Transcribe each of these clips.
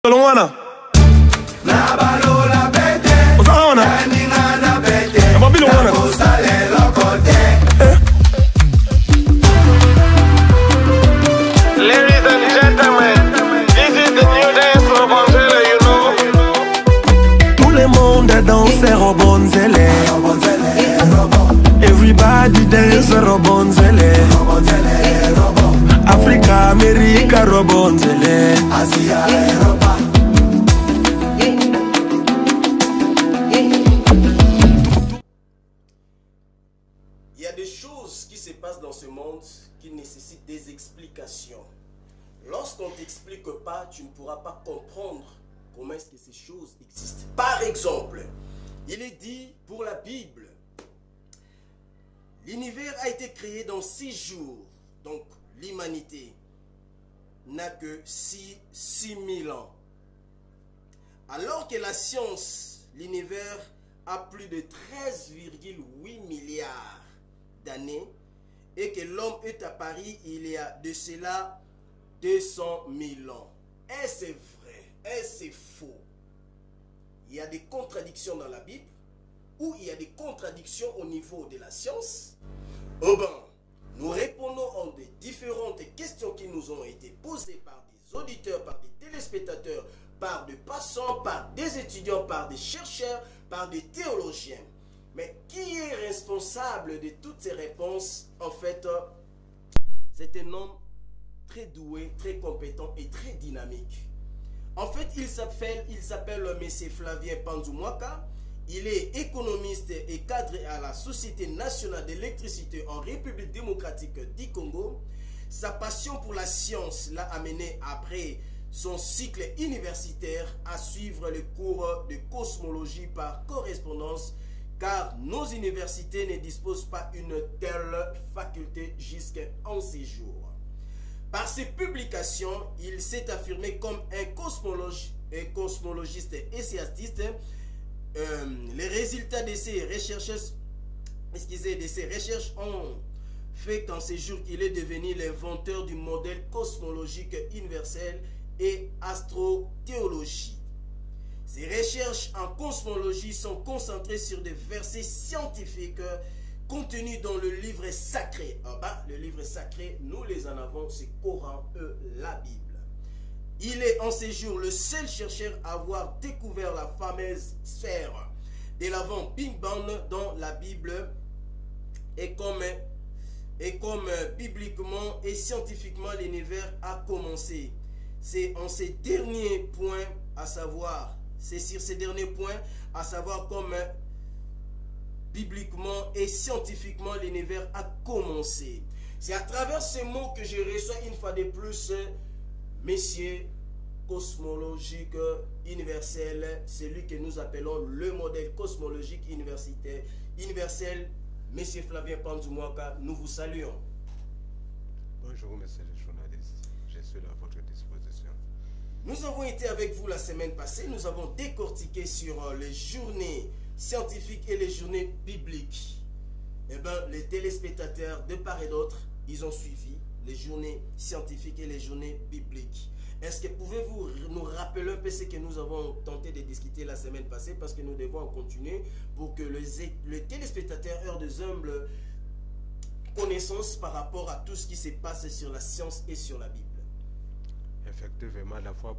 Luana. Nabalola bete. Osaona. Ningana bete. Babi Luana. Nakosale lokote. Ladies and gentlemen, this is the new dance Robonzele, you know. Tout le monde danse Robonzele. Everybody dance Robonzele. Africa, America, Robonzele. Asia, Europa. Il y a des choses qui se passent dans ce monde qui nécessitent des explications. Lorsqu'on ne t'explique pas, tu ne pourras pas comprendre comment est-ce que ces choses existent. Par exemple, il est dit pour la Bible, l'univers a été créé dans 6 jours. Donc, l'humanité n'a que 6 000 ans. Alors que la science, l'univers a plus de 13,8 milliards d'années et que l'homme est apparu il y a de cela 200 000 ans. Est-ce vrai? Est-ce faux? Il y a des contradictions dans la Bible ou il y a des contradictions au niveau de la science. Oh ben, nous répondons à des différentes questions qui nous ont été posées par des auditeurs, par des téléspectateurs, par des passants, par des étudiants, par des chercheurs, par des théologiens. Mais qui est responsable de toutes ces réponses? En fait, c'est un homme très doué, très compétent et très dynamique. En fait, il s'appelle M. Flavien Panzumwaka. Il est économiste et cadre à la Société nationale d'électricité en République démocratique du Congo. Sa passion pour la science l'a amené après son cycle universitaire à suivre les cours de cosmologie par correspondance car nos universités ne disposent pas une telle faculté jusqu'en ces jours. Par ses publications, il s'est affirmé comme un cosmologiste et scientiste. Les résultats de ces recherches, ont fait qu'en ces jours, il est devenu l'inventeur du modèle cosmologique universel et astrothéologie. Ses recherches en cosmologie sont concentrées sur des versets scientifiques contenus dans le livre sacré. En bas, le livre sacré, nous les en avons, c'est Coran, la Bible. Il est en ces jours le seul chercheur à avoir découvert la fameuse sphère de l'avant Big Bang dans la Bible et comme bibliquement et scientifiquement l'univers a commencé. C'est en ces derniers points à savoir, c'est sur ces derniers points à savoir comme bibliquement et scientifiquement l'univers a commencé. C'est à travers ces mots que je reçois une fois de plus Messieurs cosmologique universel, celui que nous appelons le modèle cosmologique universel, Monsieur Flavien Panzumwaka, nous vous saluons. Bonjour, messieurs les journalistes, je suis à votre disposition. Nous avons été avec vous la semaine passée, nous avons décortiqué sur les journées scientifiques et les journées bibliques. Eh bien, les téléspectateurs de part et d'autre, ils ont suivi les journées scientifiques et les journées bibliques. Est-ce que pouvez-vous nous rappeler un peu ce que nous avons tenté de discuter la semaine passée parce que nous devons en continuer pour que le téléspectateur ait des humbles connaissances par rapport à tout ce qui se passe sur la science et sur la Bible. Effectivement, la fois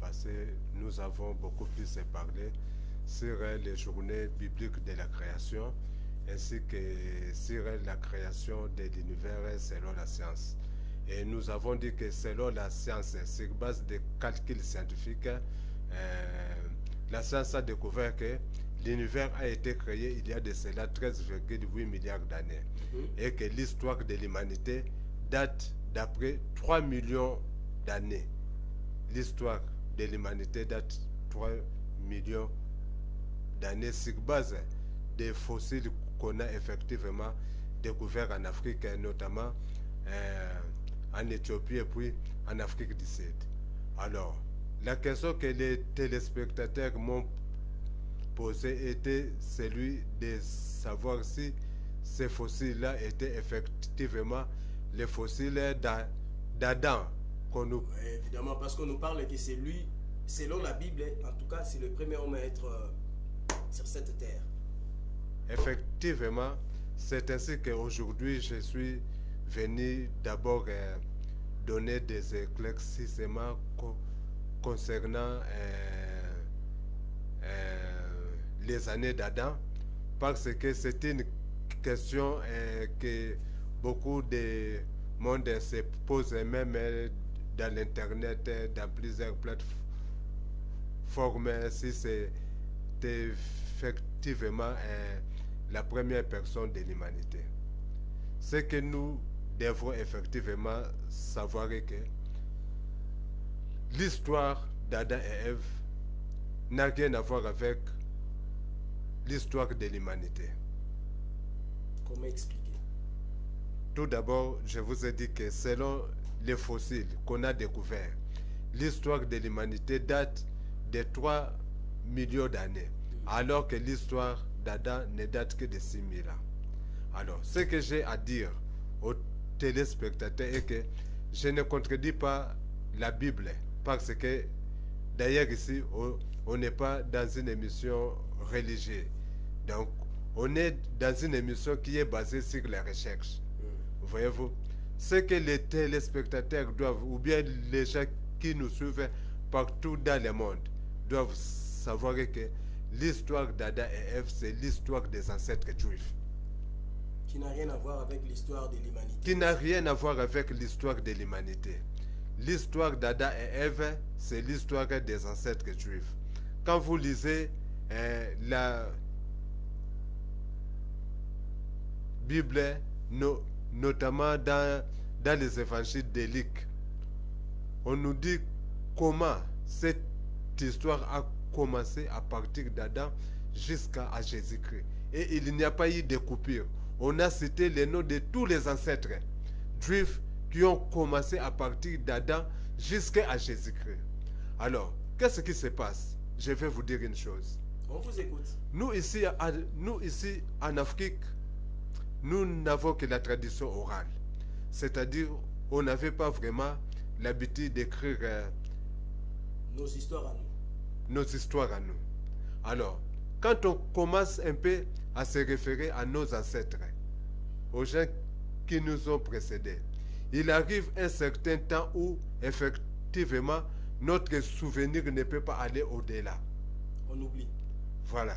passée, nous avons beaucoup plus parlé sur les journées bibliques de la création ainsi que sur la création de l'univers selon la science. Et nous avons dit que selon la science, sur base de calculs scientifiques, la science a découvert que l'univers a été créé il y a de cela 13,8 milliards d'années. Et que l'histoire de l'humanité date d'après 3 millions d'années. L'histoire de l'humanité date 3 millions d'années sur base des fossiles qu'on a effectivement découverts en Afrique, notamment en Éthiopie et puis en Afrique du Sud. Alors, la question que les téléspectateurs m'ont posée était celui de savoir si ces fossiles-là étaient effectivement les fossiles d'Adam. Évidemment, parce qu'on nous parle que c'est lui selon la Bible, en tout cas, c'est le premier homme à être sur cette terre. Effectivement, c'est ainsi qu'aujourd'hui, je suis venu d'abord donner des éclaircissements concernant les années d'Adam, parce que c'est une question que beaucoup de monde se posent, même dans l'internet, dans plusieurs plateformes, si c'est effectivement la première personne de l'humanité. Ce que nous devons effectivement savoir est que l'histoire d'Adam et Ève n'a rien à voir avec l'histoire de l'humanité. Comment expliquer? Tout d'abord, je vous ai dit que selon les fossiles qu'on a découverts, l'histoire de l'humanité date de 3 millions d'années, alors que l'histoire d'Adam ne date que de 6 000 ans. Alors, ce que j'ai à dire aux téléspectateurs est que je ne contredis pas la Bible, parce que d'ailleurs ici, on n'est pas dans une émission religieuse. Donc, on est dans une émission qui est basée sur la recherche. Voyez-vous, ce que les téléspectateurs doivent, ou bien les gens qui nous suivent partout dans le monde, doivent savoir que l'histoire d'Adam et Ève, c'est l'histoire des ancêtres juifs. Qui n'a rien à voir avec l'histoire de l'humanité. Qui n'a rien à voir avec l'histoire de l'humanité. L'histoire d'Adam et Ève, c'est l'histoire des ancêtres juifs. Quand vous lisez la Bible, notamment dans les évangiles de Luc, on nous dit comment cette histoire a commencé à partir d'Adam jusqu'à Jésus-Christ. Et il n'y a pas eu de coupure. On a cité les noms de tous les ancêtres juifs qui ont commencé à partir d'Adam jusqu'à Jésus-Christ. Alors, qu'est-ce qui se passe? Je vais vous dire une chose. On vous écoute. Nous ici en Afrique, nous n'avons que la tradition orale. C'est-à-dire, on n'avait pas vraiment l'habitude d'écrire nos histoires à nous. Nos histoires à nous. Alors, quand on commence un peu à se référer à nos ancêtres, aux gens qui nous ont précédés, il arrive un certain temps où, effectivement, notre souvenir ne peut pas aller au-delà. On oublie. Voilà.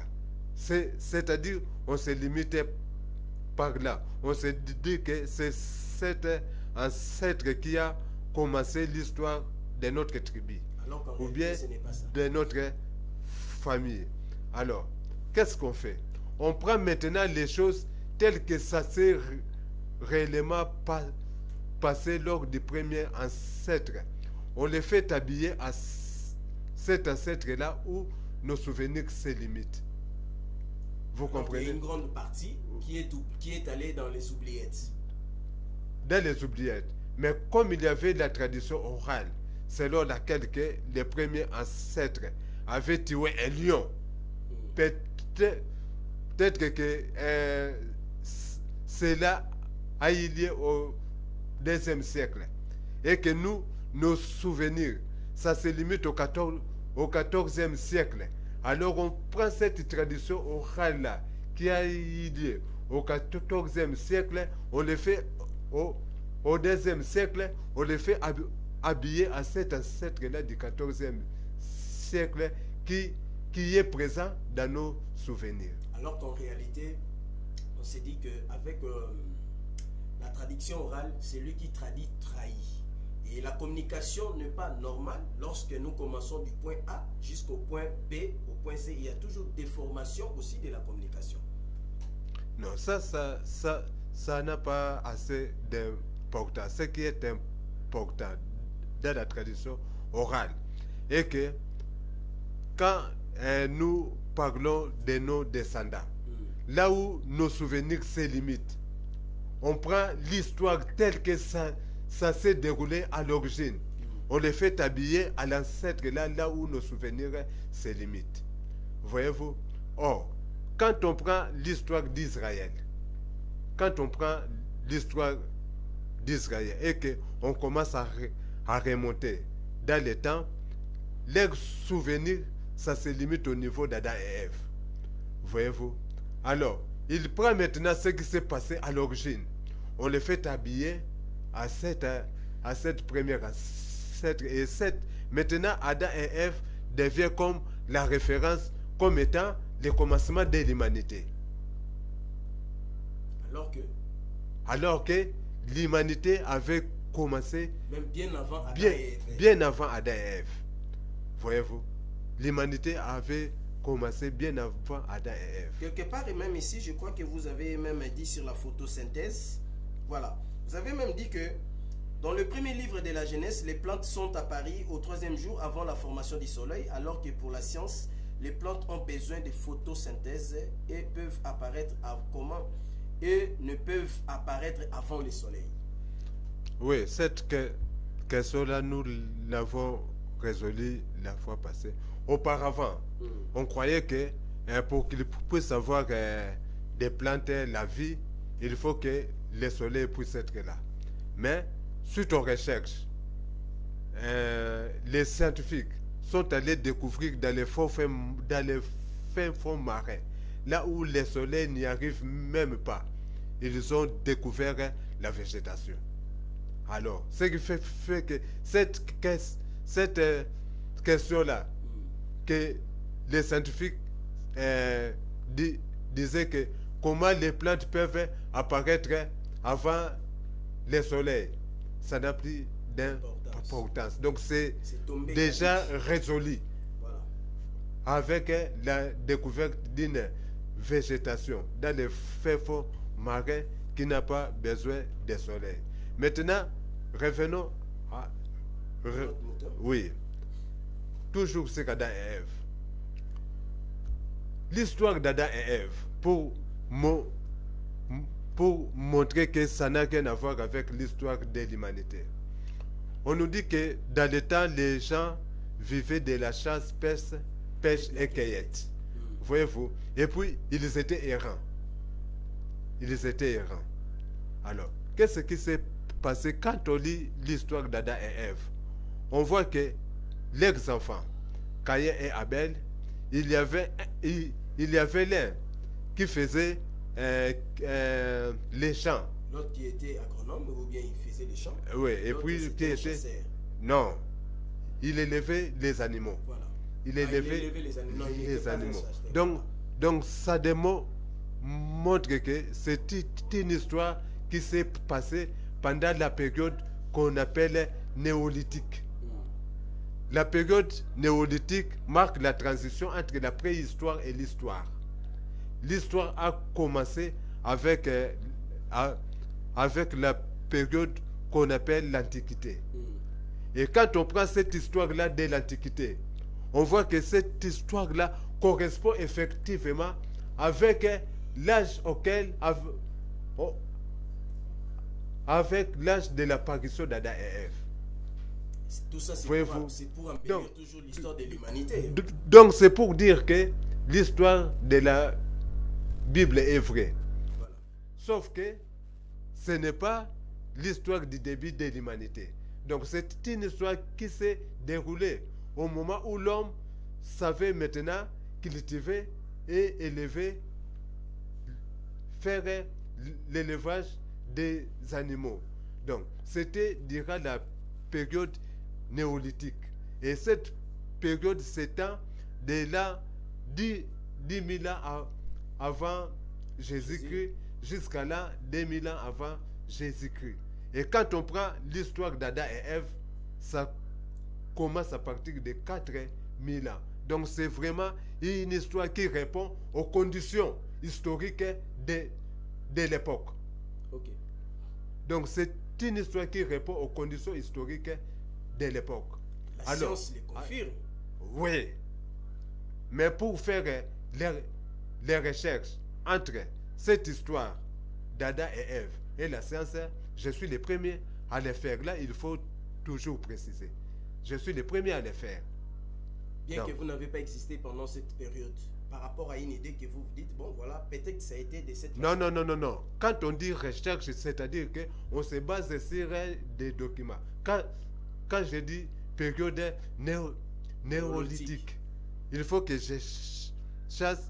C'est-à-dire, on se limite par là. On se dit que c'est cet ancêtre qui a commencé l'histoire de notre tribu. Ou bien de notre famille. Alors, qu'est-ce qu'on fait? On prend maintenant les choses telles que ça s'est réellement passé lors du premier ancêtre. On les fait habiller à cet ancêtre-là où nos souvenirs se limitent. Vous comprenez? Il y a une grande partie qui est allée dans les oubliettes. Dans les oubliettes. Mais comme il y avait la tradition orale, selon laquelle que les premiers ancêtres avaient tué un lion, peut-être que cela a eu lieu au IIe siècle. Et que nous, nos souvenirs, ça se limite au XIVe siècle. Alors on prend cette tradition orale-là, qui a eu lieu au XIVe siècle, on le fait au IIe siècle, on le fait habiller à cet ancêtre-là du XIVe siècle qui est présent dans nos souvenirs. Alors qu'en réalité, on s'est dit qu'avec la tradition orale, c'est lui qui trahit. Et la communication n'est pas normale lorsque nous commençons du point A jusqu'au point B, au point C. Il y a toujours des formations aussi de la communication. Non, ça n'a pas assez d'importance. Ce qui est important dans la tradition orale est que quand nous parlons de nos descendants, là où nos souvenirs se limitent, on prend l'histoire telle que ça s'est déroulé à l'origine. On les fait habiller à l'ancêtre là où nos souvenirs se limitent. Voyez-vous? Or, quand on prend l'histoire d'Israël, et qu'on commence à remonter dans le temps, leur souvenir, ça se limite au niveau d'Adam et Ève. Voyez-vous? Alors, il prend maintenant ce qui s'est passé à l'origine. On les fait habiller à cette première ancêtre. Et maintenant, Adam et Ève devient comme la référence, comme étant le commencement de l'humanité. Alors que l'humanité avait commencé même bien avant Adam bien, et Ève. bien avant Adam et Ève. Voyez-vous? L'humanité avait commencé bien avant Adam et Ève. Quelque part, et même ici, je crois que vous avez même dit sur la photosynthèse. Voilà. Vous avez même dit que dans le premier livre de la Genèse, les plantes sont apparues au 3e jour avant la formation du soleil, alors que pour la science, les plantes ont besoin de photosynthèse et peuvent apparaître comment et ne peuvent apparaître avant le soleil. Oui, cette question-là, nous l'avons résolue la fois passée. Auparavant, on croyait que pour qu'il puisse avoir des plantes, la vie, il faut que le soleil puisse être là. Mais, suite aux recherches, les scientifiques sont allés découvrir dans les fins fonds marins, là où le soleil n'y arrive même pas, ils ont découvert la végétation. Alors, ce qui fait que cette question-là, que les scientifiques disaient que comment les plantes peuvent apparaître avant le soleil, ça n'a plus d'importance. Donc c'est déjà résolu. Voilà. Avec la découverte d'une végétation dans les fins fonds marins qui n'a pas besoin de soleil. Maintenant, revenons à... Oui. Toujours c'est Adam et Ève. L'histoire d'Adam et Ève, pour montrer que ça n'a rien à voir avec l'histoire de l'humanité. On nous dit que dans le temps, les gens vivaient de la chasse, pêche et cueillette. Voyez-vous? Et puis, ils étaient errants. Alors, qu'est-ce qui s'est passé quand on lit l'histoire d'Adam et Ève? On voit que leurs enfants, Caïn et Abel, il y avait l'un qui faisait les champs. L'autre qui était agronome ou bien il faisait les champs? Oui, et puis qui était... Chasseur. Non, il élevait les animaux. Voilà. Il élevait les animaux. Non, les animaux. Donc ça montre que c'est une histoire qui s'est passée pendant la période qu'on appelle néolithique. La période néolithique marque la transition entre la préhistoire et l'histoire. L'histoire a commencé avec la période qu'on appelle l'Antiquité. Et quand on prend cette histoire-là de l'Antiquité, on voit que cette histoire-là correspond effectivement avec l'âge auquel, avec l'âge de l'apparition d'Adam et Ève. Tout ça, c'est pour embellir toujours l'histoire de l'humanité. Donc, c'est pour dire que l'histoire de la Bible est vraie. Voilà. Sauf que ce n'est pas l'histoire du début de l'humanité. Donc, c'est une histoire qui s'est déroulée au moment où l'homme savait maintenant cultiver et élever, faire l'élevage des animaux. Donc, c'était durant la période néolithique. Et cette période s'étend de là 10 000 ans avant Jésus-Christ jusqu'à là 2000 ans avant Jésus-Christ. Et quand on prend l'histoire d'Adam et Ève, ça commence à partir de 4000 ans. Donc c'est vraiment une histoire qui répond aux conditions historiques de l'époque. Okay. Donc c'est une histoire qui répond aux conditions historiques de l'époque. La science les confirme. Oui. Mais pour faire les recherches entre cette histoire d'Adam et Ève et la science, je suis le premier à les faire. Là, il faut toujours préciser. Je suis le premier à les faire. Bien que vous n'avez pas existé pendant cette période, par rapport à une idée que vous dites, bon voilà, peut-être que ça a été de cette façon. Non. Quand on dit recherche, c'est-à-dire qu'on se base sur des documents. Quand je dis période néolithique. Il faut que je chasse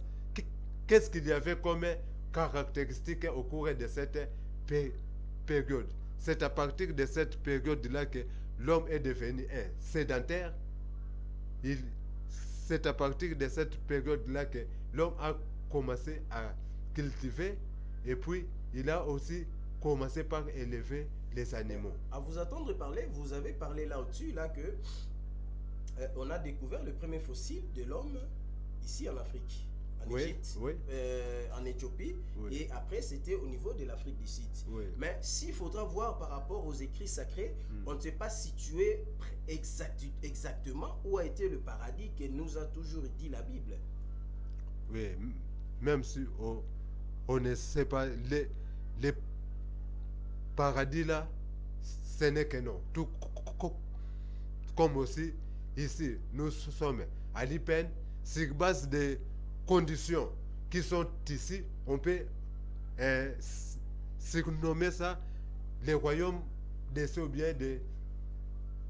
qu'est-ce qu'il y avait comme caractéristique au cours de cette période. C'est à partir de cette période-là que l'homme est devenu un sédentaire. C'est à partir de cette période-là que l'homme a commencé à cultiver et puis il a aussi commencé par élever les animaux. À vous attendre parler, vous avez parlé là-dessus, là que on a découvert le premier fossile de l'homme ici en Afrique, en Égypte, en Éthiopie, et après c'était au niveau de l'Afrique du Sud. Mais s'il faudra voir par rapport aux écrits sacrés, on ne sait pas situer exactement où a été le paradis que nous a toujours dit la Bible. Oui, même si on ne sait pas, les paradis là, ce n'est que non. Tout comme aussi ici, nous sommes à l'IPEN, sur base des conditions qui sont ici, on peut surnommer ça les royaumes des cieux ou bien des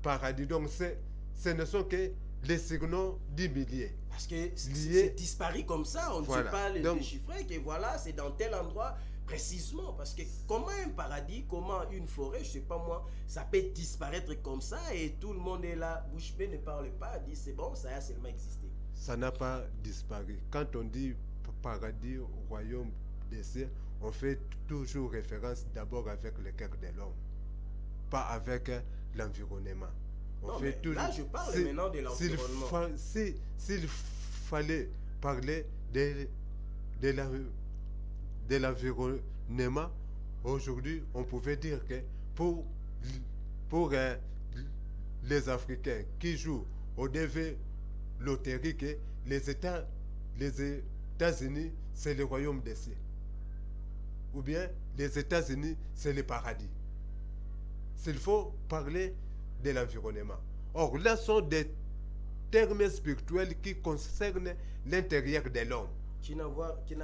paradis. Donc ce ne sont que les surnoms du millier. Parce que c'est disparu comme ça, on ne sait pas les déchiffrer, que voilà, c'est dans tel endroit précisément. Parce que comment un paradis, comment une forêt, je ne sais pas moi, ça peut disparaître comme ça et tout le monde est là, bouche bée, ne parle pas, dit c'est bon, ça a seulement existé. Ça n'a pas disparu. Quand on dit paradis, royaume des cieux, on fait toujours référence d'abord avec le cœur de l'homme, pas avec l'environnement. Non, mais là, je parle maintenant de l'environnement. S'il fallait parler de l'environnement, aujourd'hui, on pouvait dire que pour les Africains qui jouent au DV loterie, que les États-Unis, c'est le royaume des cieux. Ou bien les États-Unis, c'est le paradis. S'il faut parler de l'environnement. Or, là sont des termes spirituels qui concernent l'intérieur de l'homme. Qui n'a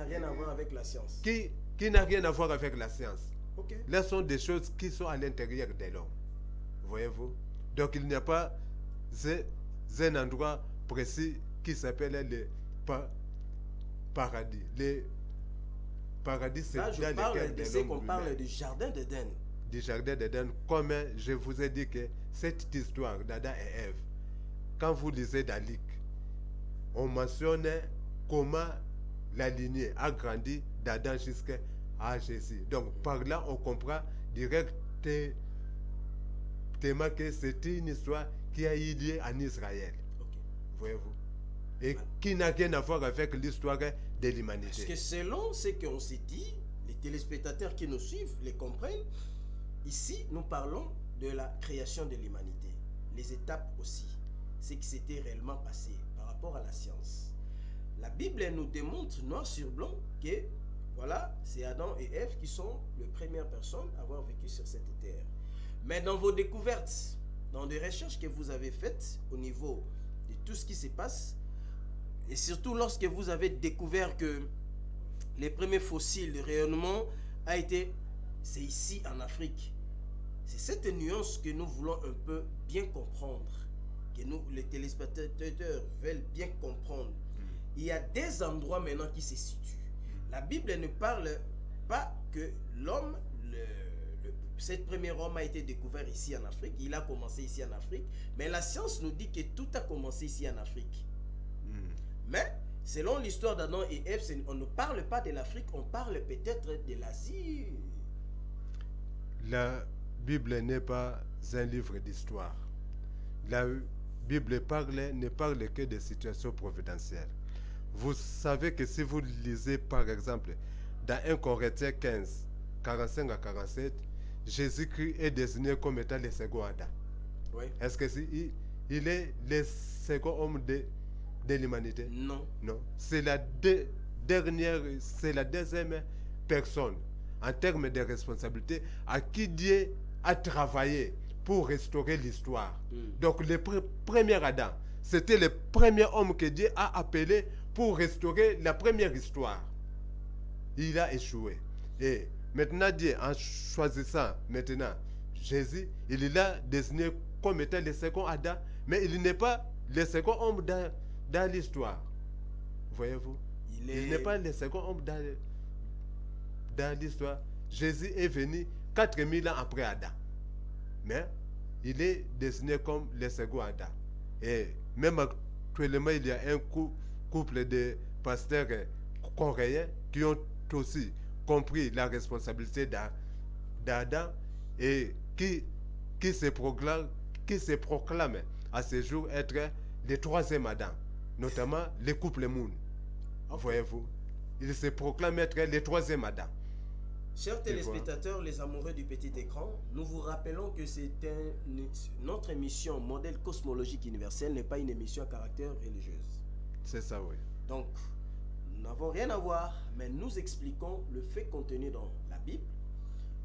rien à voir avec la science. Qui n'a rien à voir avec la science. Okay. Là sont des choses qui sont à l'intérieur de l'homme. Voyez-vous? Donc, il n'y a pas un endroit précis qui s'appelle le paradis. Le paradis, c'est là, je parle de ce qu'on parle du jardin d'Éden. Du jardin d'Éden, comme je vous ai dit que cette histoire d'Adam et Ève, quand vous lisez Dalik, on mentionne comment la lignée a grandi d'Adam jusqu'à Jésus. Donc par là, on comprend directement que c'est une histoire qui a eu lieu en Israël. Okay. Voyez-vous? Et qui n'a rien à voir avec l'histoire de l'humanité. Parce que selon ce qu'on s'est dit, les téléspectateurs qui nous suivent les comprennent. Ici, nous parlons de la création de l'humanité, les étapes aussi, ce qui s'était réellement passé par rapport à la science. La Bible nous démontre noir sur blanc que voilà, c'est Adam et Ève qui sont les premières personnes à avoir vécu sur cette terre. Mais dans vos découvertes, dans des recherches que vous avez faites au niveau de tout ce qui se passe, et surtout lorsque vous avez découvert que les premiers fossiles de rayonnement a été... C'est ici en Afrique. C'est cette nuance que nous voulons un peu bien comprendre, que nous, les téléspectateurs, veulent bien comprendre. Il y a des endroits maintenant qui se situent. La Bible ne parle pas que l'homme, cet premier homme a été découvert ici en Afrique, il a commencé ici en Afrique, mais la science nous dit que tout a commencé ici en Afrique. Mais selon l'histoire d'Adam et Ève, on ne parle pas de l'Afrique, on parle peut-être de l'Asie. La Bible n'est pas un livre d'histoire. La Bible ne parle que des situations providentielles. Vous savez que si vous lisez par exemple dans 1 Corinthiens 15, 45 à 47, Jésus-Christ est désigné comme étant le second Adam. Oui. Est-ce que il est le second homme de l'humanité? Non. Non. C'est la deuxième personne en termes de responsabilité à qui Dieu a travaillé pour restaurer l'histoire. Donc le premier Adam, c'était le premier homme que Dieu a appelé pour restaurer la première histoire. Il a échoué. Et maintenant Dieu, en choisissant maintenant Jésus, il l'a désigné comme étant le second Adam, mais il n'est pas le second homme dans l'histoire. Voyez-vous? Il n'est pas le second homme dans l'histoire. Jésus est venu 4000 ans après Adam. Mais il est désigné comme le second Adam. Et même actuellement, il y a un couple de pasteurs coréens qui ont aussi compris la responsabilité d'Adam et qui se proclament à ce jour être le troisième Adam, notamment les couples Moon. Voyez-vous, ils se proclament être le troisième Adam. Chers téléspectateurs, les amoureux du petit écran, nous vous rappelons que notre émission Modèle cosmologique universel n'est pas une émission à caractère religieuse. C'est ça, oui. Donc, nous n'avons rien à voir, mais nous expliquons le fait contenu dans la Bible,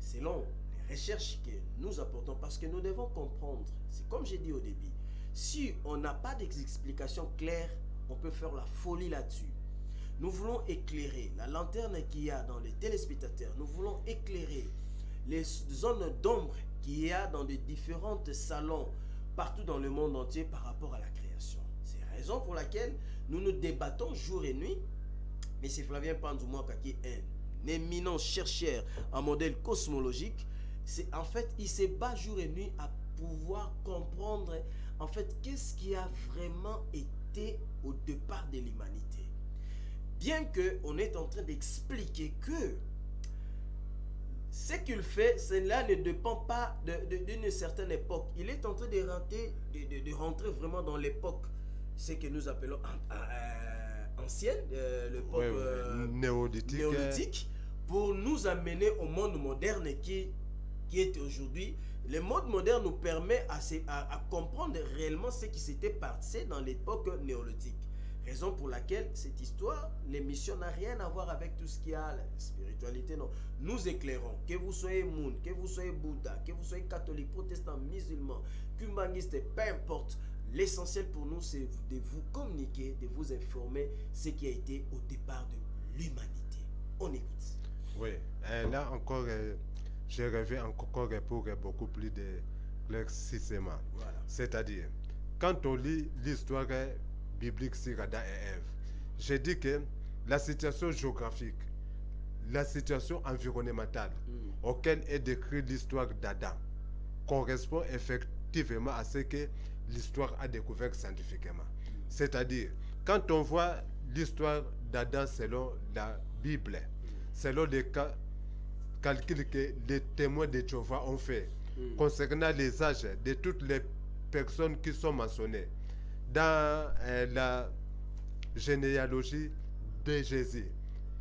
selon les recherches que nous apportons, parce que nous devons comprendre. C'est comme j'ai dit au début, si on n'a pas d'explication claire, on peut faire la folie là-dessus. Nous voulons éclairer la lanterne qu'il y a dans les téléspectateurs. Nous voulons éclairer les zones d'ombre qu'il y a dans les différents salons partout dans le monde entier par rapport à la création. C'est la raison pour laquelle nous nous débattons jour et nuit. Mais c'est Flavien Pandoumouaka qui est un éminent chercheur en modèle cosmologique. En fait, il se bat jour et nuit à pouvoir comprendre en fait qu'est-ce qui a vraiment été au départ de l'humanité. Bien qu'on est en train d'expliquer que ce qu'il fait, cela ne dépend pas d'une certaine époque. Il est en train de rentrer vraiment dans l'époque, ce que nous appelons ancienne, l'époque néolithique, pour nous amener au monde moderne qui est aujourd'hui. Le monde moderne nous permet à comprendre réellement ce qui s'était passé dans l'époque néolithique. Raison pour laquelle cette histoire, l'émission n'a rien à voir avec tout ce qui a la spiritualité, non. Nous éclairons, que vous soyez Moon, que vous soyez Bouddha, que vous soyez catholique, protestant, musulman, cubaniste, peu importe. L'essentiel pour nous, c'est de vous communiquer, de vous informer ce qui a été au départ de l'humanité. On écoute. Oui, là encore, je reviens encore pour beaucoup plus d'éclaircissement. Voilà. C'est-à-dire, quand on lit l'histoire biblique sur Adam et Ève, j'ai dit que la situation géographique, la situation environnementale auquel est décrite l'histoire d'Adam correspond effectivement à ce que l'histoire a découvert scientifiquement. C'est-à-dire, quand on voit l'histoire d'Adam selon la Bible, selon les calculs que les témoins de Jéhovah ont fait concernant les âges de toutes les personnes qui sont mentionnées dans la généalogie de Jésus,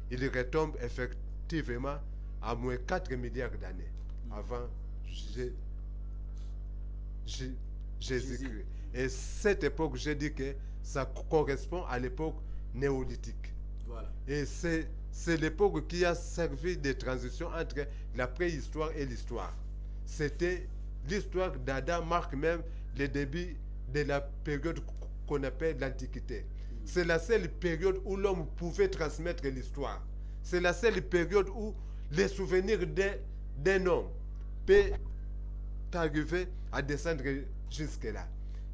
il retombe effectivement à moins 4 milliards d'années avant Jésus-Christ. Et cette époque, j'ai dit que ça correspond à l'époque néolithique. Voilà. Et c'est l'époque qui a servi de transition entre la préhistoire et l'histoire. C'était l'histoire d'Adam marque même le début de la période qu'on appelle l'Antiquité. C'est la seule période où l'homme pouvait transmettre l'histoire. C'est la seule période où les souvenirs d'un homme peut arriver à descendre jusque-là.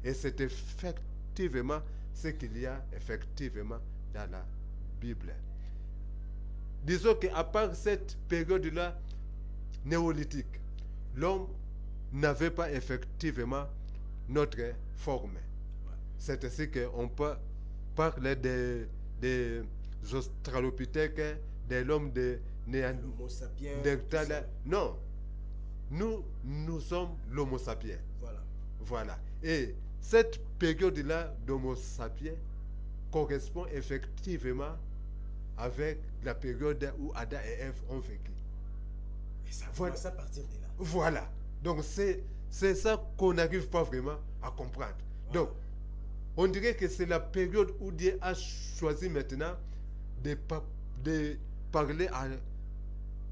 Et c'est effectivement ce qu'il y a effectivement dans la Bible. Disons qu'à part cette période-là néolithique, l'homme n'avait pas effectivement notre forme. C'est ainsi qu'on peut parler des australopithèques, de l'homme de Néandertal. Non, nous sommes l'homo sapiens. Voilà. Et cette période-là d'homo sapiens correspond effectivement avec la période où Adam et Ève ont vécu. Et ça commence à partir de là. Voilà. Donc c'est ça qu'on n'arrive pas vraiment à comprendre. Voilà. Donc, on dirait que c'est la période où Dieu a choisi maintenant de parler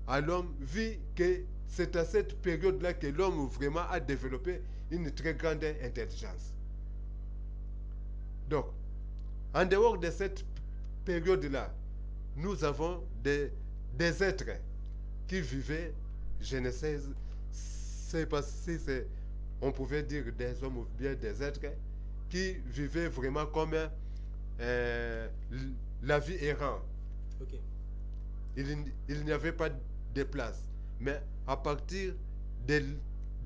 à l'homme, vu que c'est à cette période-là que l'homme vraiment a développé une très grande intelligence. Donc, en dehors de cette période-là, nous avons des êtres qui vivaient, je ne sais pas si on pouvait dire des hommes ou bien des êtres qui vivaient vraiment comme la vie errante. Ok. Il n'y avait pas de place. Mais à partir de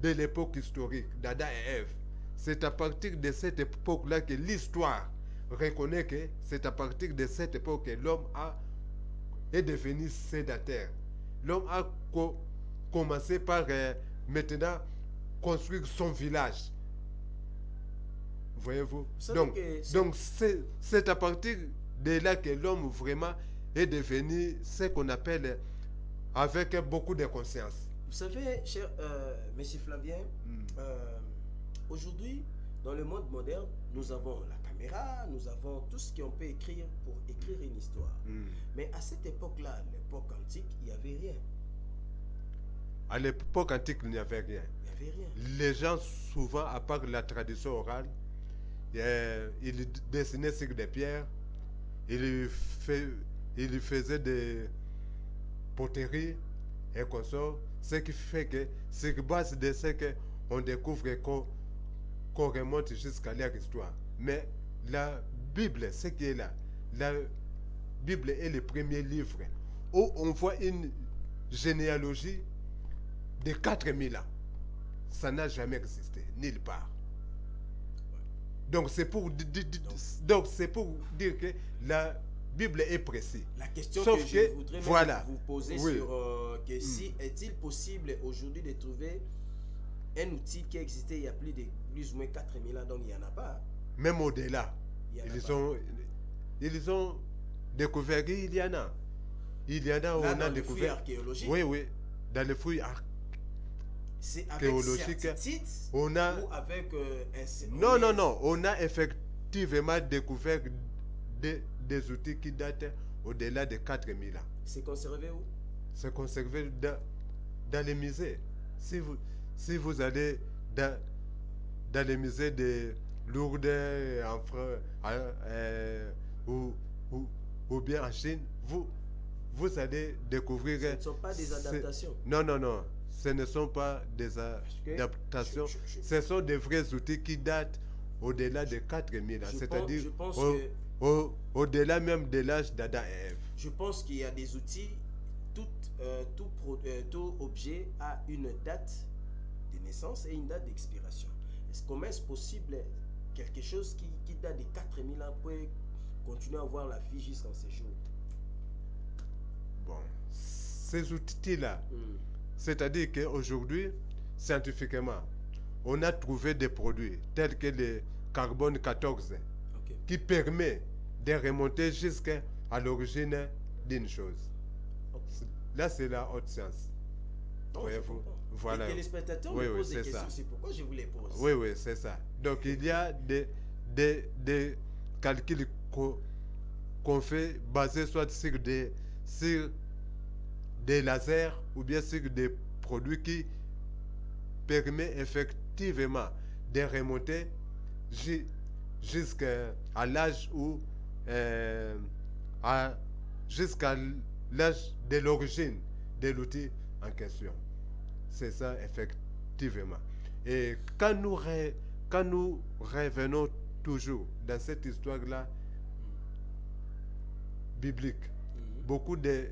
l'époque historique d'Adam et Ève, c'est à partir de cette époque-là que l'histoire reconnaît que c'est à partir de cette époque que l'homme est devenu sédentaire. L'homme a commencé par maintenant construire son village. Voyez-vous? Donc c'est à partir de là que l'homme vraiment est devenu ce qu'on appelle avec beaucoup de conscience. Vous savez, cher monsieur Flavien, aujourd'hui, dans le monde moderne, nous avons la caméra, nous avons tout ce qu'on peut écrire pour écrire une histoire. Mais à cette époque-là, l'époque antique, il n'y avait rien. À l'époque antique, il n'y avait rien. Il n'y avait rien. Les gens, souvent, à part la tradition orale, ils dessinaient sur des pierres, ils faisaient des poteries et consorts, ce qui fait que, sur base de ce qu'on découvre qu'on remonte jusqu'à leur histoire. Mais la Bible, ce qui est là, la Bible est le premier livre où on voit une généalogie de 4000 ans. Ça n'a jamais existé, nulle part. Donc c'est pour dire que la Bible est précise. La question Sauf que je voudrais vous poser oui. sur que si est-il possible aujourd'hui de trouver un outil qui existait il y a plus ou moins 4000 ans, donc il n'y en a pas. Même au-delà, ils ont découvert, il y en a. Il y en a, là, on dans a les découvert. fouilles archéologiques. Oui, dans les fouilles c'est avec certitude on a ou avec non, on a effectivement découvert des outils qui datent au-delà de 4000 ans. C'est conservé où? C'est conservé dans les musées. Si vous allez dans les musées de Lourdes en France ou bien en Chine, vous allez découvrir. Ce ne sont pas des adaptations. Non. Ce ne sont pas des adaptations. Ce sont des vrais outils qui datent au-delà de 4000 ans. C'est-à-dire au-delà même de l'âge d'Adam et Ève. Je pense qu'il y a des outils, tout objet a une date de naissance et une date d'expiration. Comment est-ce possible quelque chose qui date de 4000 ans peut continuer à avoir la vie jusqu'en ces jours? Bon, ces outils-là, c'est-à-dire qu'aujourd'hui, scientifiquement, on a trouvé des produits tels que le carbone 14 qui permet de remonter jusqu'à l'origine d'une chose. Là, c'est la haute science. Voyez-vous? Voilà. Les téléspectateurs me posent des questions, c'est pourquoi je vous les pose. Oui, c'est ça. Donc, il y a des calculs qu'on fait basés soit sur des lasers ou bien sur des produits qui permettent effectivement de remonter jusqu'à l'âge où jusqu'à l'âge de l'origine de l'outil en question. C'est ça effectivement. Et quand nous revenons toujours dans cette histoire-là biblique, beaucoup de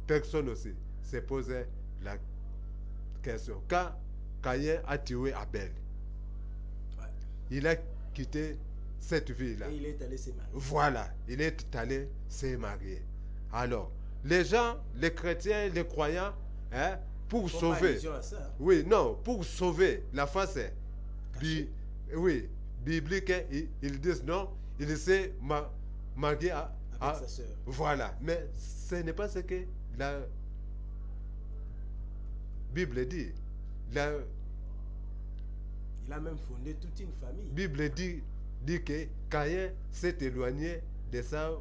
personnes aussi se posaient la question. Quand Caïn a tué Abel, il a quitté cette vie-là. Et il est allé se marier. Voilà, il est allé se marier. Alors, les gens, les chrétiens, les croyants, pour sauver, pour sauver la face biblique, ils disent non, il s'est marié avec sa sœur. Voilà, mais ce n'est pas ce que la Bible dit. Il a même fondé toute une famille. La Bible dit que Caïn s'est éloigné de sa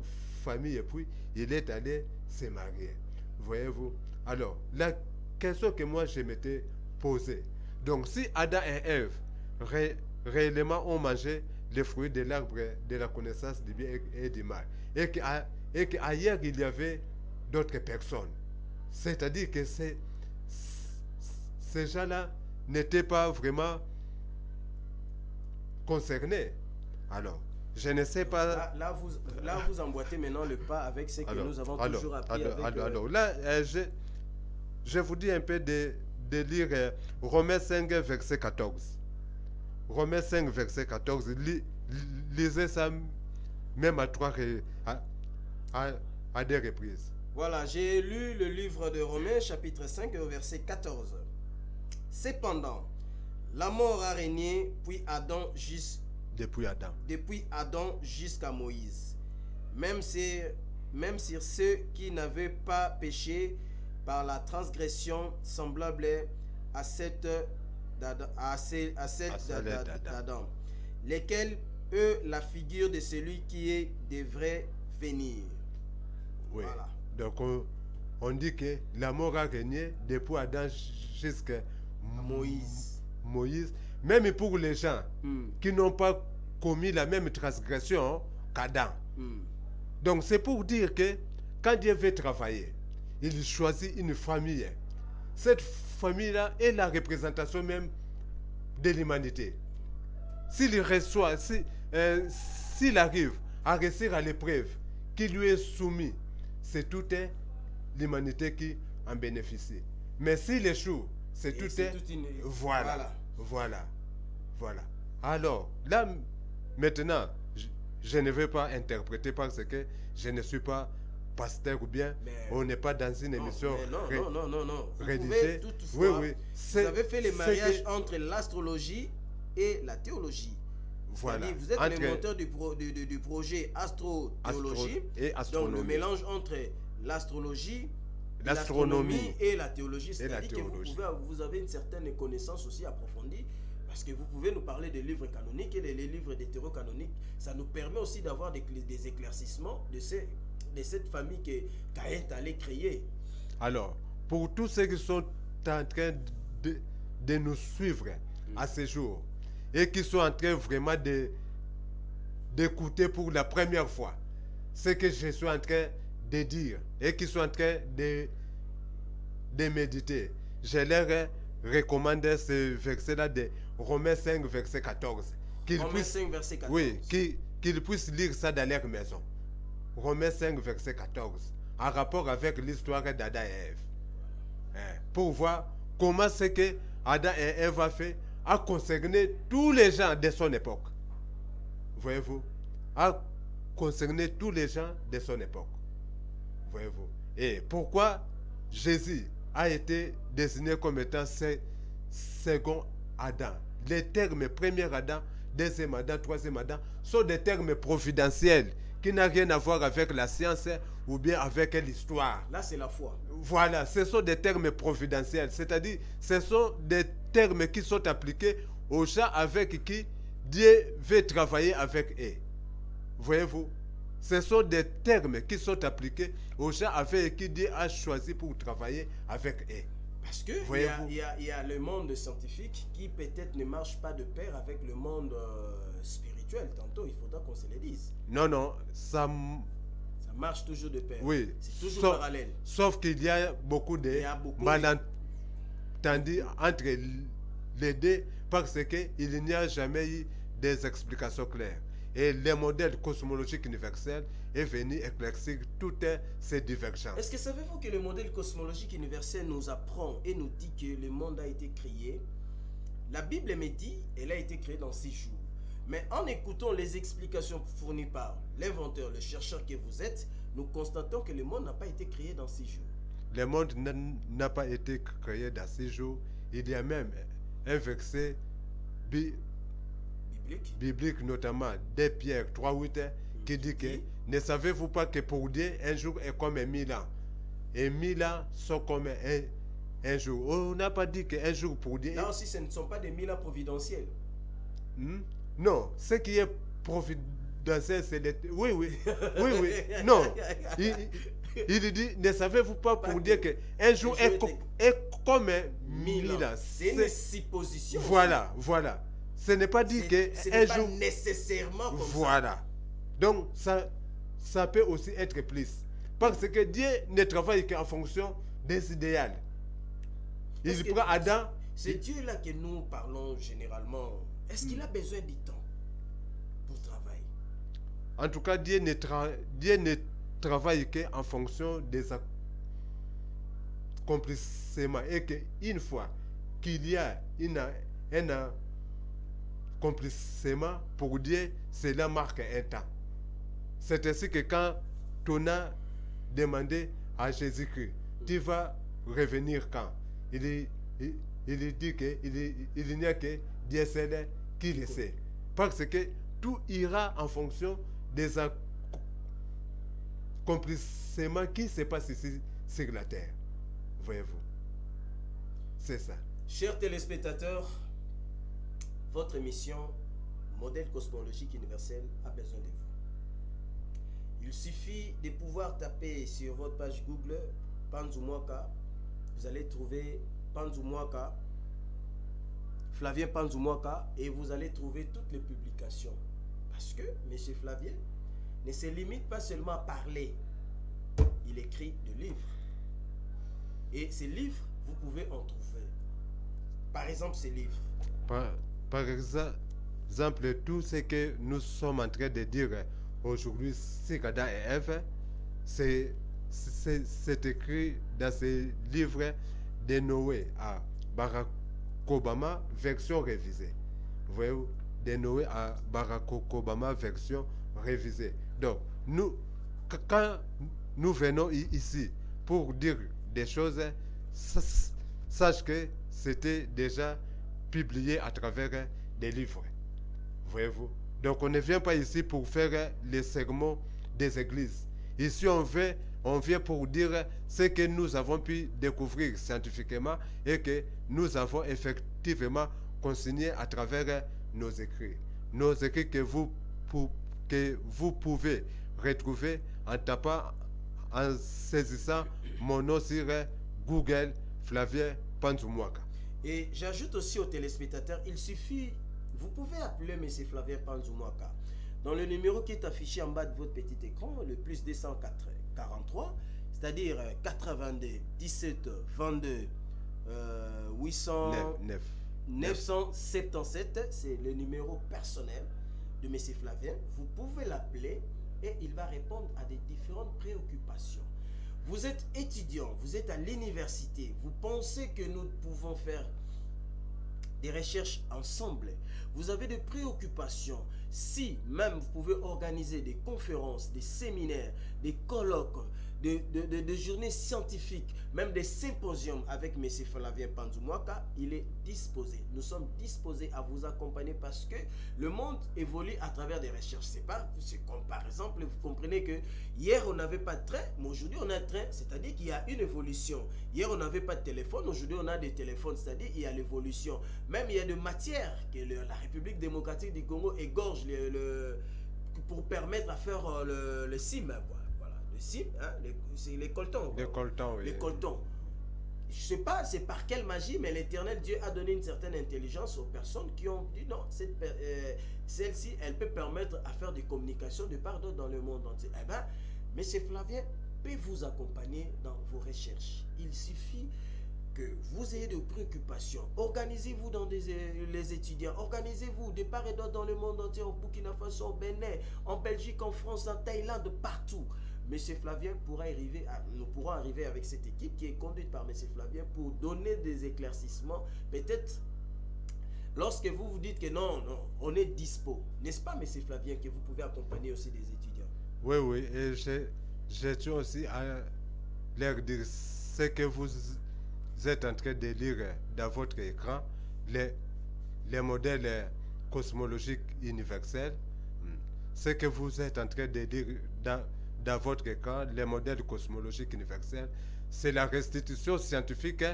famille et puis il est allé se marier. Voyez-vous? Alors, la question que moi je m'étais posée, donc si Adam et Ève réellement ont mangé les fruits de l'arbre de la connaissance du bien et du mal, et qu'ailleurs il y avait d'autres personnes, c'est-à-dire que ces gens-là n'étaient pas vraiment concernés. Alors, je ne sais pas... Là, vous emboîtez maintenant le pas avec ce que nous avons toujours appris. Je vous dis un peu de lire Romains 5, verset 14. Romains 5, verset 14. Lisez ça même à des reprises. Voilà, j'ai lu le livre de Romains, chapitre 5, verset 14. Cependant, la mort a régné depuis Adam jusqu'à Moïse. Même sur ceux qui n'avaient pas péché par la transgression semblable à celle d'Adam, lesquels, eux, la figure de celui qui devrait venir. Oui. Voilà. Donc, on dit que la mort a régné depuis Adam jusqu'à Moïse. Même pour les gens qui n'ont pas commis la même transgression qu'Adam. Donc, c'est pour dire que quand Dieu veut travailler, il choisit une famille. Cette famille-là est la représentation même de l'humanité. S'il reçoit, s'il arrive à réussir à l'épreuve qui lui est soumise, c'est toute l'humanité qui en bénéficie. Mais s'il échoue, c'est toute une... Voilà. Alors, là, maintenant, je ne vais pas interpréter parce que je ne suis pas pasteur ou bien on n'est pas dans une émission rédigée. Vous avez fait les mariages entre l'astrologie et la théologie. Voilà. Vous êtes le monteur du projet astro-théologie. Donc le mélange entre l'astrologie, l'astronomie et la théologie. C'est-à-dire que vous avez une certaine connaissance aussi approfondie. Parce que vous pouvez nous parler des livres canoniques et les livres d'hétérocanoniques. Ça nous permet aussi d'avoir des éclaircissements de cette famille que Caïn est allé créer. Alors, pour tous ceux qui sont en train de nous suivre à ce jour et qui sont en train vraiment d'écouter pour la première fois ce que je suis en train de dire et qui sont en train de méditer, je leur recommande ce verset-là de Romains 5, verset 14. Oui, qu'ils puissent lire ça dans leur maison. Romains 5, verset 14. En rapport avec l'histoire d'Adam et Ève. Pour voir comment c'est que Adam et Ève a fait à concerner tous les gens de son époque. Voyez-vous? À concerner tous les gens de son époque. Voyez-vous? Et pourquoi Jésus a été désigné comme étant second Adam? Les termes premier Adam, deuxième Adam, troisième Adam sont des termes providentiels qui n'ont rien à voir avec la science ou bien avec l'histoire. Là, c'est la foi. Voilà, ce sont des termes providentiels, c'est-à-dire ce sont des termes qui sont appliqués aux gens avec qui Dieu veut travailler avec eux. Voyez-vous? Ce sont des termes qui sont appliqués aux gens avec qui Dieu a choisi pour travailler avec eux. Parce que il y a le monde scientifique qui peut-être ne marche pas de pair avec le monde spirituel. Tantôt, il faudra qu'on se le dise. Non, ça marche toujours de pair. Oui. C'est toujours parallèle. Sauf qu'il y a beaucoup de malentendus entre les deux parce qu'il n'y a jamais eu des explications claires. Et le modèle cosmologique universel est venu éclaircir toutes ces divergences. Est-ce que savez-vous que le modèle cosmologique universel nous apprend et nous dit que le monde a été créé? La Bible me dit qu'elle a été créée dans 6 jours. Mais en écoutant les explications fournies par l'inventeur, le chercheur que vous êtes, nous constatons que le monde n'a pas été créé dans 6 jours. Le monde n'a pas été créé dans 6 jours. Il y a même un verset biblique, notamment 2 Pierre 3:8, qui dit que ne savez-vous pas que pour Dieu, un jour est comme 1000 ans. Et 1000 ans sont comme un jour. On n'a pas dit qu'un jour pour Dieu... Là aussi, ce ne sont pas des 1000 ans providentiels. Non, ce qui est providentiel, c'est les... Oui. Non. Il dit, ne savez-vous pas pour dire qu'un jour est comme 1000 ans. C'est une supposition. Voilà. Ce n'est pas dit qu'un jour... nécessairement comme voilà. ça. Donc, ça peut aussi être plus. Parce que Dieu ne travaille qu'en fonction des idéaux. Il prend Adam... C'est Dieu-là que nous parlons généralement. Est-ce qu'il a besoin du temps? en tout cas, Dieu ne travaille qu'en fonction des accomplissements. Et qu'une fois qu'il y a un accomplissement, pour Dieu, cela marque un temps. C'est ainsi que quand on a demandé à Jésus-Christ, tu vas revenir quand? Il dit qu'il n'y a que Dieu seul qui le sait. Parce que tout ira en fonction des accomplissements qui se passent ici sur la terre. Voyez-vous? C'est ça. Chers téléspectateurs, votre émission Modèle cosmologique universel a besoin de vous. Il suffit de pouvoir taper sur votre page Google Panzumwaka. Vous allez trouver Panzumwaka, Flavien Panzumwaka, et vous allez trouver toutes les publications. Parce que M. Flavien ne se limite pas seulement à parler. Il écrit des livres. Et ces livres, vous pouvez en trouver. Par exemple, ces livres. Par exemple, tout ce que nous sommes en train de dire aujourd'hui, c'est Adam et Ève, c'est écrit dans ces livres de Noé à Barack Obama, version révisée. Vous voyez, de Noé à Barack Obama, version révisée. Donc, quand nous venons ici pour dire des choses, sache que c'était déjà publié à travers des livres. Voyez-vous? Donc on ne vient pas ici pour faire les sermons des églises. Ici on vient pour dire ce que nous avons pu découvrir scientifiquement et que nous avons effectivement consigné à travers nos écrits. Nos écrits que vous pouvez retrouver en tapant, en saisissant mon nom sur Google, Flavien Panzumwaka. Et j'ajoute aussi aux téléspectateurs, il suffit, vous pouvez appeler M. Flavien Panzumwaka dans le numéro qui est affiché en bas de votre petit écran, le plus 243, c'est-à-dire 82 17 22 977, c'est le numéro personnel de M. Flavien. Vous pouvez l'appeler et il va répondre à des différentes préoccupations. Vous êtes étudiant, vous êtes à l'université, vous pensez que nous pouvons faire des recherches ensemble, vous avez des préoccupations, si même vous pouvez organiser des conférences, des séminaires, des colloques, des journées scientifiques, même des symposiums avec M. Flavien Panzumwaka, il est disposé. Nous sommes disposés à vous accompagner parce que le monde évolue à travers des recherches. C'est comme par exemple, vous comprenez que hier on n'avait pas de train, mais aujourd'hui on a un train, c'est-à-dire qu'il y a une évolution. Hier on n'avait pas de téléphone, aujourd'hui on a des téléphones, c'est-à-dire qu'il y a l'évolution. Même il y a de matières que la République démocratique du Congo égorge pour permettre à faire le SIM, quoi. Le SIM, hein, c'est les coltons. Les coltons, oui. Les coltons. Je ne sais pas c'est par quelle magie, mais l'Éternel Dieu a donné une certaine intelligence aux personnes qui ont dit non, celle-ci, elle peut permettre à faire des communications de part d'autre dans le monde entier. Eh bien, M. Flavien peut vous accompagner dans vos recherches. Il suffit que vous ayez des préoccupations. Organisez-vous dans les étudiants. Organisez-vous de part et d'autre dans le monde entier, au Burkina Faso, au Bénin, en Belgique, en France, en Thaïlande, partout. M. Flavien nous pourrons arriver avec cette équipe qui est conduite par M. Flavien pour donner des éclaircissements. Peut-être lorsque vous vous dites que non, on est dispo. N'est-ce pas, M. Flavien, que vous pouvez accompagner aussi des étudiants? Oui, oui. Et je tiens aussi à leur dire ce que vous êtes en train de lire dans votre écran, les modèles cosmologiques universels. Ce que vous êtes en train de lire dans votre écran, les modèles cosmologiques universels, c'est la restitution scientifique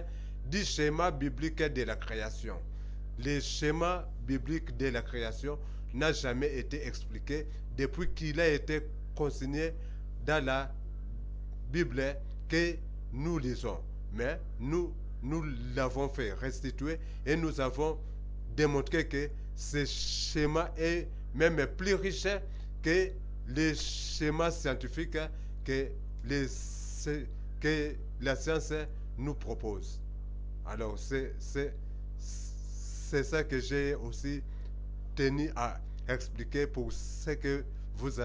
du schéma biblique de la création. Le schéma biblique de la création n'a jamais été expliqué depuis qu'il a été consigné dans la Bible que nous lisons. Mais nous l'avons fait restituer et nous avons démontré que ce schéma est même plus riche que les schémas scientifiques que la science nous propose. Alors, c'est ça que j'ai aussi tenu à expliquer pour ce que vous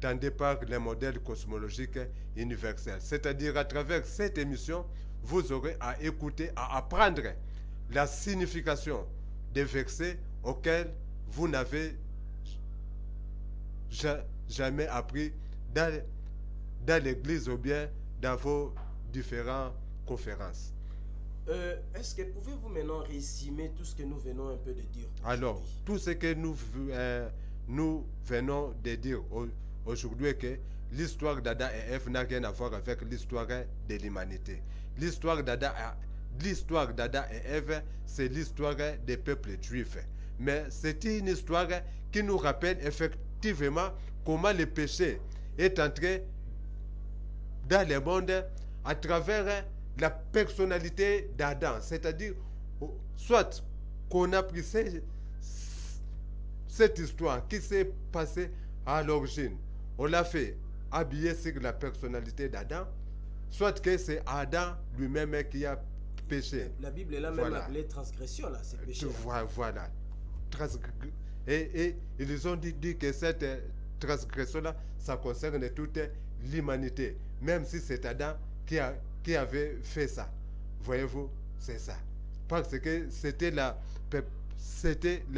tendue par les modèles cosmologiques universels. C'est-à-dire, à travers cette émission, vous aurez à écouter, à apprendre la signification des versets auxquels vous n'avez jamais appris dans l'église ou bien dans vos différentes conférences. Est-ce que pouvez-vous maintenant résumer tout ce que nous venons un peu de dire? Alors, tout ce que nous venons de dire aujourd'hui est que l'histoire d'Adam et Ève n'a rien à voir avec l'histoire de l'humanité. L'histoire d'Adam et Ève, c'est l'histoire des peuples juifs. Mais c'est une histoire qui nous rappelle effectivement comment le péché est entré dans le monde à travers la personnalité d'Adam. C'est-à-dire, soit qu'on a pris cette histoire qui s'est passée à l'origine, on l'a fait habiller sur la personnalité d'Adam, soit que c'est Adam lui-même qui a péché. La Bible est là même appelée transgression, là, c'est péché. Voilà. Et ils ont dit que cette transgression-là, ça concerne toute l'humanité, même si c'est Adam qui avait fait ça. Voyez-vous, c'est ça. Parce que c'était la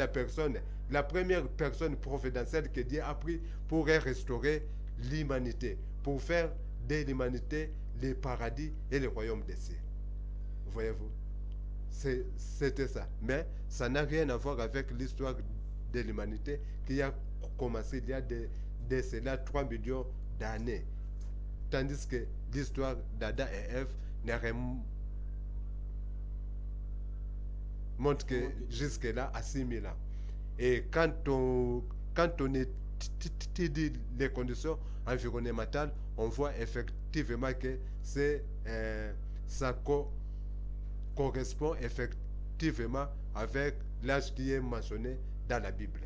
personne, la première personne providentielle que Dieu a pris pour restaurer l'humanité, pour faire de l'humanité le paradis et le royaume des cieux. Voyez-vous, c'était ça. Mais ça n'a rien à voir avec l'histoire de l'humanité qui a commencé il y a de cela 3 millions d'années. Tandis que l'histoire d'Adam et Ève ne remonte que jusque-là à 6000 ans. Et quand on étudie les conditions environnementales, on voit effectivement que ça correspond effectivement avec l'âge qui est mentionné dans la Bible.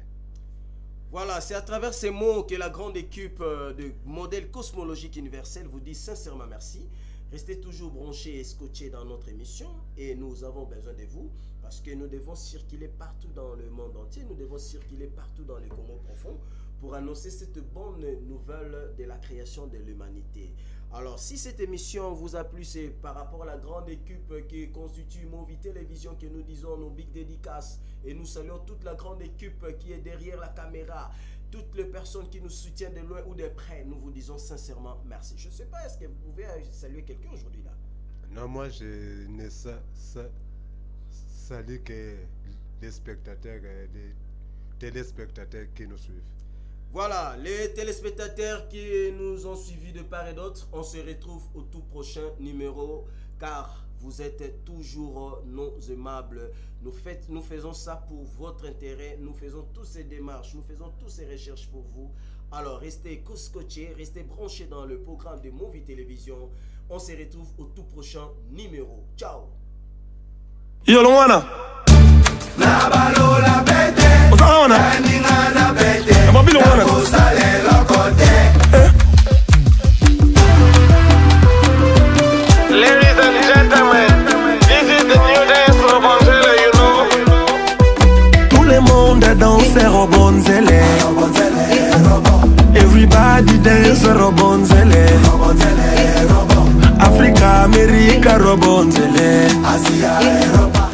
Voilà, c'est à travers ces mots que la grande équipe de modèles cosmologiques universels vous dit sincèrement merci. Restez toujours branchés et scotchés dans notre émission et nous avons besoin de vous parce que nous devons circuler partout dans le monde entier, nous devons circuler partout dans les Congo profonds pour annoncer cette bonne nouvelle de la création de l'humanité. Alors, si cette émission vous a plu, c'est par rapport à la grande équipe qui constitue Movie Télévision que nous disons nos big dédicaces et nous saluons toute la grande équipe qui est derrière la caméra, toutes les personnes qui nous soutiennent de loin ou de près, nous vous disons sincèrement merci. Je ne sais pas, est-ce que vous pouvez saluer quelqu'un aujourd'hui là? Non, moi je ne salue que les spectateurs, les téléspectateurs qui nous suivent. Voilà, les téléspectateurs qui nous ont suivis de part et d'autre, on se retrouve au tout prochain numéro car vous êtes toujours nos aimables. Nous faisons ça pour votre intérêt, nous faisons toutes ces démarches, nous faisons toutes ces recherches pour vous. Alors restez scotchés, restez branchés dans le programme de Movie Télévision. On se retrouve au tout prochain numéro. Ciao. Yolwana Nabalola bete, Osaona Ningana bete, Babilo wana Nakusale lokote. Ladies and gentlemen, this is the new dance Robonzele, you know. Tout le monde danse Robonzele. Robonzele, robon, Everybody dance Robonzele. Robonzele, robon, Africa, America, Robonzele. Asia, Europa.